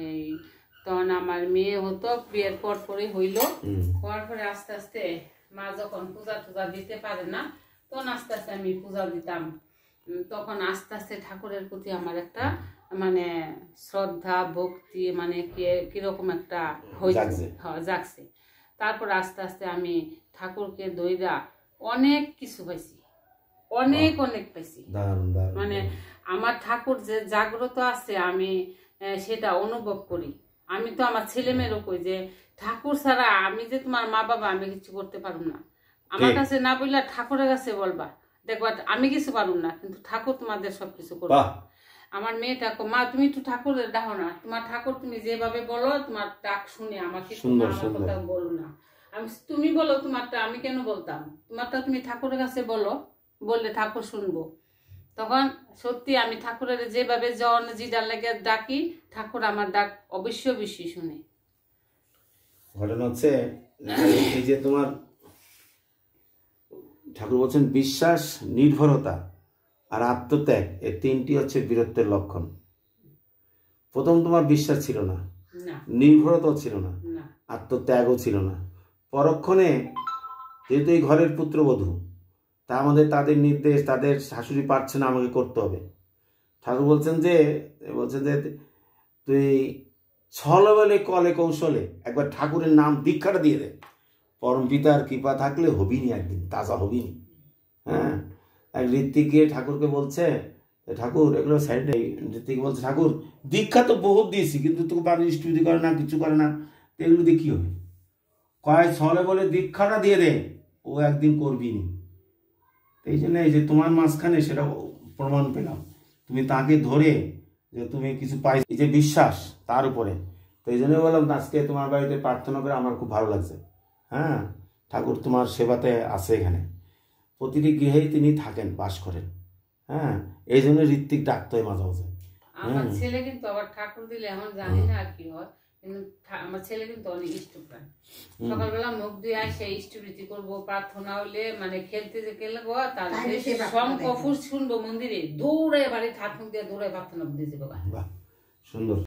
এই তখন আমার মেয়ে হতো, বিয়ের পর পরে হইলো, হওয়ার পরে আস্তে আস্তে মা যখন পূজা টুজা দিতে পারে না তখন আস্তে আস্তে আমি পূজা দিতাম। তখন আস্তে আস্তে ঠাকুরের প্রতি আমার একটা মানে শ্রদ্ধা ভক্তি মানে কিরকম একটা হয়েছে, জাগছে। তারপর আস্তে আস্তে আমি ঠাকুরকে দইরা অনেক কিছু পাইছি, অনেক অনেক পাইছি। মানে আমার ঠাকুর যে জাগ্রত আছে আমি সেটা অনুভব করি। আমি তো আমার ছেলে মেয়েরও কই যে ঠাকুর ছাড়া আমি যে তোমার মা বাবা আমি কিছু করতে পারুম না। আমার কাছে না বললে ঠাকুরের কাছে বলবা, দেখবা আমি কিছু পারুম না কিন্তু ঠাকুর তোমাদের সবকিছু করবে। আমার মেয়েটা মা তুমি একটু ঠাকুরের ডাকো না, তোমার ঠাকুর তুমি যেভাবে বলো তোমার ডাক শুনে আমাকে আমার কথা বলো না। আমি তুমি বলো তোমারটা, আমি কেন বলতাম, তোমারটা তুমি ঠাকুরের কাছে বলো, বললে ঠাকুর শুনবো। তখন সত্যি আমি ঠাকুরের যেভাবে জন জিডার লাগে ডাকি, ঠাকুর আমার ডাক অবশ্যই অবশ্যই শুনে। ঘটনা হচ্ছে এই যে তোমার ঠাকুর বলছেন বিশ্বাস, নির্ভরতা আর আত্মত্যাগ, এই তিনটি হচ্ছে বীরত্বের লক্ষণ। প্রথম তোমার বিশ্বাস ছিল না, নির্ভরতাও ছিল না, আত্মত্যাগও ছিল না। পরক্ষণে যেহেতু এই ঘরের পুত্রবধূ, তা আমাদের তাদের নির্দেশ, তাদের শাশুড়ি পারছে না, আমাকে করতে হবে। ঠাকুর বলছেন যে তুই ছলে বলে কলে কৌশলে একবার ঠাকুরের নাম দীক্ষাটা দিয়ে দে, পরম পিতার কৃপা থাকলে হবিনি, একদিন তাজা হবিনি। হ্যাঁ, এক ঋত্বিক গিয়ে ঠাকুরকে বলছে, ঠাকুর এগুলো সাইডে, ঋত্বিক বলছে ঠাকুর দীক্ষা তো বহুত দিয়েছি কিন্তু তোকে বাড়ির স্টুডি করে না, কিছু করে না, এগুলো দিয়ে কী হবে? কয় ছলে বলে দীক্ষাটা দিয়ে দে, ও একদিন করবিনি। এই জন্য এই যে তোমার মাঝখানে সেটা প্রমাণ পেলাম, তুমি তাকে ধরে যে তুমি কিছু পাই, এই যে বিশ্বাস তার উপরে। তো এই জন্য বললাম আজকে তোমার বাড়িতে প্রার্থনা করে আমার খুব ভালো লাগছে। হ্যাঁ, ঠাকুর তোমার সেবাতে আছে এখানে, প্রতিটি গৃহেই তিনি থাকেন, বাস করেন। হ্যাঁ, এই জন্য ঋত্বিক ডাকতে হয় মাঝে মাঝে। আমার ছেলে কিন্তু আবার ঠাকুর দিলে এখন জানি না কি হয়, কিন্তু আমার ছেলে কিন্তু অনেক ইষ্টপ্রাণ। সকালবেলা মুখ দিয়ে আসে ইষ্টবৃত্তি করবো, প্রার্থনা হইলে মানে খেলতে যে গেলবো তার শঙ্খ ফুস শুনবো মন্দিরে, দৌড়ে বাড়ি ঠাকুর দিয়ে দৌড়ে প্রার্থনা দিয়ে যাবো। বাহ, সুন্দর।